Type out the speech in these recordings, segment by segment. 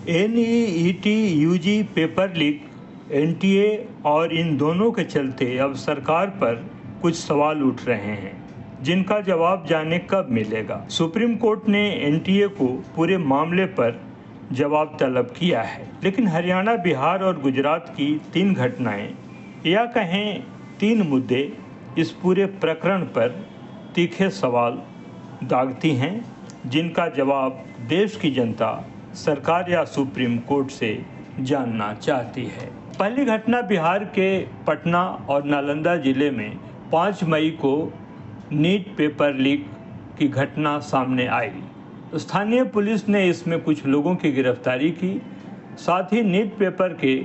NEET UG paper leak, NTA और इन दोनों के चलते अब सरकार पर कुछ सवाल उठ रहे हैं, जिनका जवाब जाने कब मिलेगा। सुप्रीम कोर्ट ने NTA को पूरे मामले पर जवाब तलब किया है, लेकिन हरियाणा, बिहार और गुजरात की 3 घटनाएं या कहें 3 मुद्दे इस पूरे प्रकरण पर तीखे सवाल दागती हैं, जिनका जवाब देश की जनता सरकार या सुप्रीम कोर्ट से जानना चाहती है। पहली घटना बिहार के पटना और नालंदा जिले में 5 मई को नीट पेपर लीक की घटना सामने आई। स्थानीय पुलिस ने इसमें कुछ लोगों की गिरफ्तारी की, साथ ही नीट पेपर के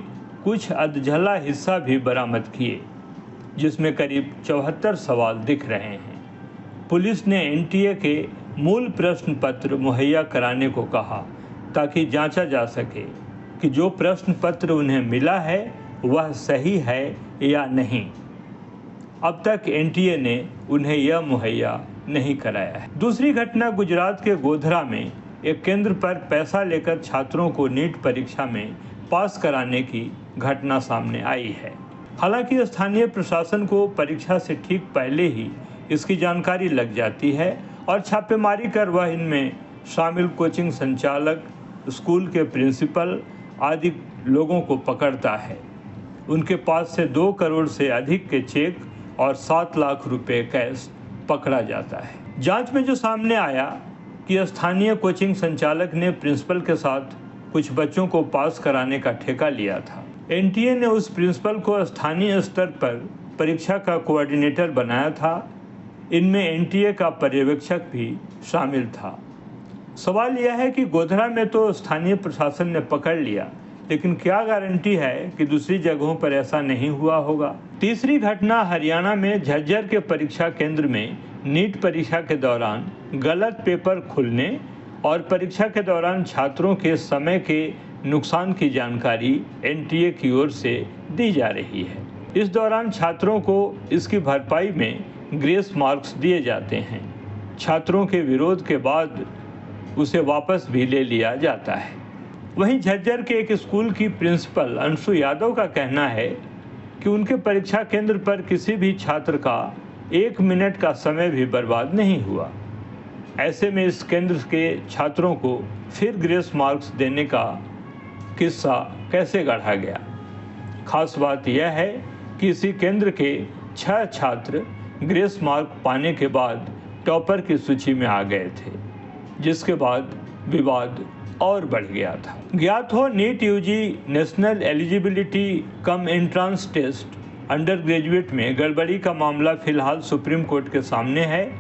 कुछ अधजला हिस्सा भी बरामद किए, जिसमें करीब 74 सवाल दिख रहे हैं। पुलिस ने NTA के मूल प्रश्न पत्र मुहैया कराने को कहा, ताकि जांचा जा सके कि जो प्रश्न पत्र उन्हें मिला है वह सही है या नहीं। अब तक NTA ने उन्हें यह मुहैया नहीं कराया है। दूसरी घटना गुजरात के गोधरा में एक केंद्र पर पैसा लेकर छात्रों को नीट परीक्षा में पास कराने की घटना सामने आई है। हालांकि स्थानीय प्रशासन को परीक्षा से ठीक पहले ही इसकी जानकारी लग जाती है और छापेमारी कर वह इनमें शामिल कोचिंग संचालक, स्कूल के प्रिंसिपल आदि लोगों को पकड़ता है। उनके पास से 2 करोड़ से अधिक के चेक और 7 लाख रुपए कैश पकड़ा जाता है। जांच में जो सामने आया कि स्थानीय कोचिंग संचालक ने प्रिंसिपल के साथ कुछ बच्चों को पास कराने का ठेका लिया था। NTA ने उस प्रिंसिपल को स्थानीय स्तर पर परीक्षा का कोऑर्डिनेटर बनाया था। इनमें NTA का पर्यवेक्षक भी शामिल था। सवाल यह है कि गोधरा में तो स्थानीय प्रशासन ने पकड़ लिया, लेकिन क्या गारंटी है कि दूसरी जगहों पर ऐसा नहीं हुआ होगा। तीसरी घटना हरियाणा में झज्जर के परीक्षा केंद्र में नीट परीक्षा के दौरान गलत पेपर खुलने और परीक्षा के दौरान छात्रों के समय के नुकसान की जानकारी NTA की ओर से दी जा रही है। इस दौरान छात्रों को इसकी भरपाई में ग्रेस मार्क्स दिए जाते हैं। छात्रों के विरोध के बाद उसे वापस भी ले लिया जाता है। वहीं झज्जर के एक स्कूल की प्रिंसिपल अंशु यादव का कहना है कि उनके परीक्षा केंद्र पर किसी भी छात्र का 1 मिनट का समय भी बर्बाद नहीं हुआ। ऐसे में इस केंद्र के छात्रों को फिर ग्रेस मार्क्स देने का किस्सा कैसे गढ़ा गया। खास बात यह है कि इसी केंद्र के 6 छात्र ग्रेस मार्क पाने के बाद टॉपर की सूची में आ गए थे, जिसके बाद विवाद और बढ़ गया था। ज्ञात हो, NEET UG national eligibility cum entrance test undergraduate में गड़बड़ी का मामला फिलहाल सुप्रीम कोर्ट के सामने है,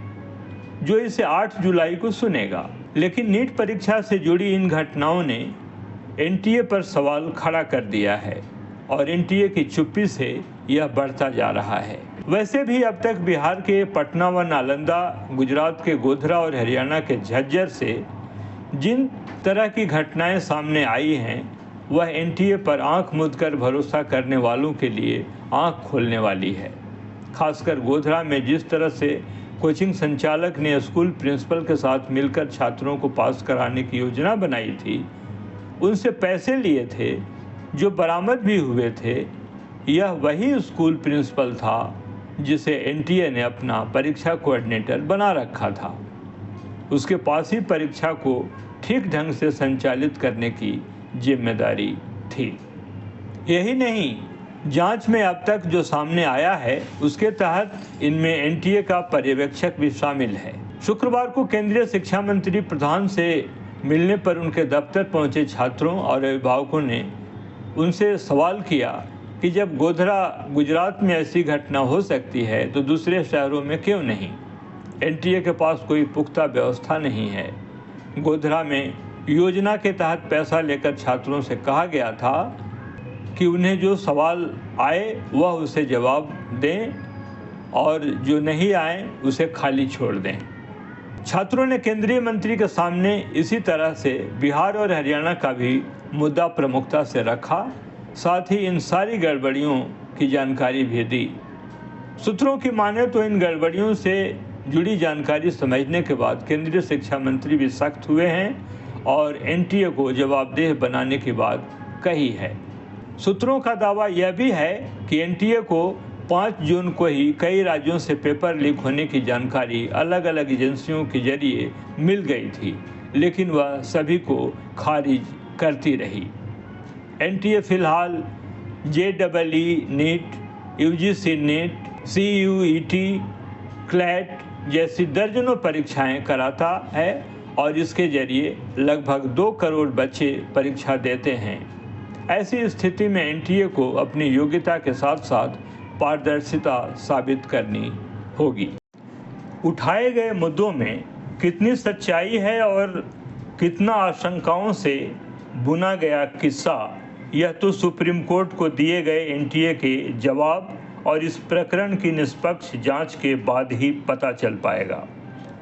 जो इसे 8 जुलाई को सुनेगा। लेकिन नीट परीक्षा से जुड़ी इन घटनाओं ने NTA पर सवाल खड़ा कर दिया है और NTA की चुप्पी से यह बढ़ता जा रहा है। वैसे भी अब तक बिहार के पटना व नालंदा, गुजरात के गोधरा और हरियाणा के झज्जर से जिन तरह की घटनाएं सामने आई हैं, वह NTA पर आंख मूंद कर भरोसा करने वालों के लिए आंख खोलने वाली है। खासकर गोधरा में जिस तरह से कोचिंग संचालक ने स्कूल प्रिंसिपल के साथ मिलकर छात्रों को पास कराने की योजना बनाई थी, उनसे पैसे लिए थे, जो बरामद भी हुए थे, यह वही स्कूल प्रिंसिपल था जिसे NTA ने अपना परीक्षा कोऑर्डिनेटर बना रखा था। उसके पास ही परीक्षा को ठीक ढंग से संचालित करने की जिम्मेदारी थी। यही नहीं, जांच में अब तक जो सामने आया है उसके तहत इनमें NTA का पर्यवेक्षक भी शामिल है। शुक्रवार को केंद्रीय शिक्षा मंत्री प्रधान से मिलने पर उनके दफ्तर पहुंचे छात्रों और अभिभावकों ने उनसे सवाल किया कि जब गोधरा गुजरात में ऐसी घटना हो सकती है तो दूसरे शहरों में क्यों नहीं। NTA के पास कोई पुख्ता व्यवस्था नहीं है। गोधरा में योजना के तहत पैसा लेकर छात्रों से कहा गया था कि उन्हें जो सवाल आए वह उसे जवाब दें और जो नहीं आए उसे खाली छोड़ दें। छात्रों ने केंद्रीय मंत्री के सामने इसी तरह से बिहार और हरियाणा का भी मुद्दा प्रमुखता से रखा, साथ ही इन सारी गड़बड़ियों की जानकारी भी दी। सूत्रों की माने तो इन गड़बड़ियों से जुड़ी जानकारी समझने के बाद केंद्रीय शिक्षा मंत्री भी सख्त हुए हैं और एनटीए को जवाबदेह बनाने की बात कही है। सूत्रों का दावा यह भी है कि एनटीए को 5 जून को ही कई राज्यों से पेपर लीक होने की जानकारी अलग अलग एजेंसियों के जरिए मिल गई थी, लेकिन वह सभी को खारिज करती रही। एनटीए फिलहाल JEE NEET, UGC NET, CUET, CLAT जैसी दर्जनों परीक्षाएं कराता है और इसके जरिए लगभग 2 करोड़ बच्चे परीक्षा देते हैं। ऐसी स्थिति में एनटीए को अपनी योग्यता के साथ साथ पारदर्शिता साबित करनी होगी। उठाए गए मुद्दों में कितनी सच्चाई है और कितना आशंकाओं से बुना गया किस्सा, यह तो सुप्रीम कोर्ट को दिए गए एनटीए के जवाब और इस प्रकरण की निष्पक्ष जांच के बाद ही पता चल पाएगा।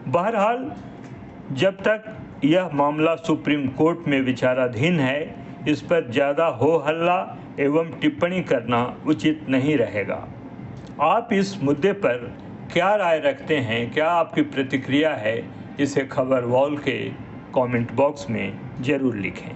बहरहाल, जब तक यह मामला सुप्रीम कोर्ट में विचाराधीन है, इस पर ज़्यादा हो हल्ला एवं टिप्पणी करना उचित नहीं रहेगा। आप इस मुद्दे पर क्या राय रखते हैं, क्या आपकी प्रतिक्रिया है, इसे खबर वॉल के कमेंट बॉक्स में ज़रूर लिखें।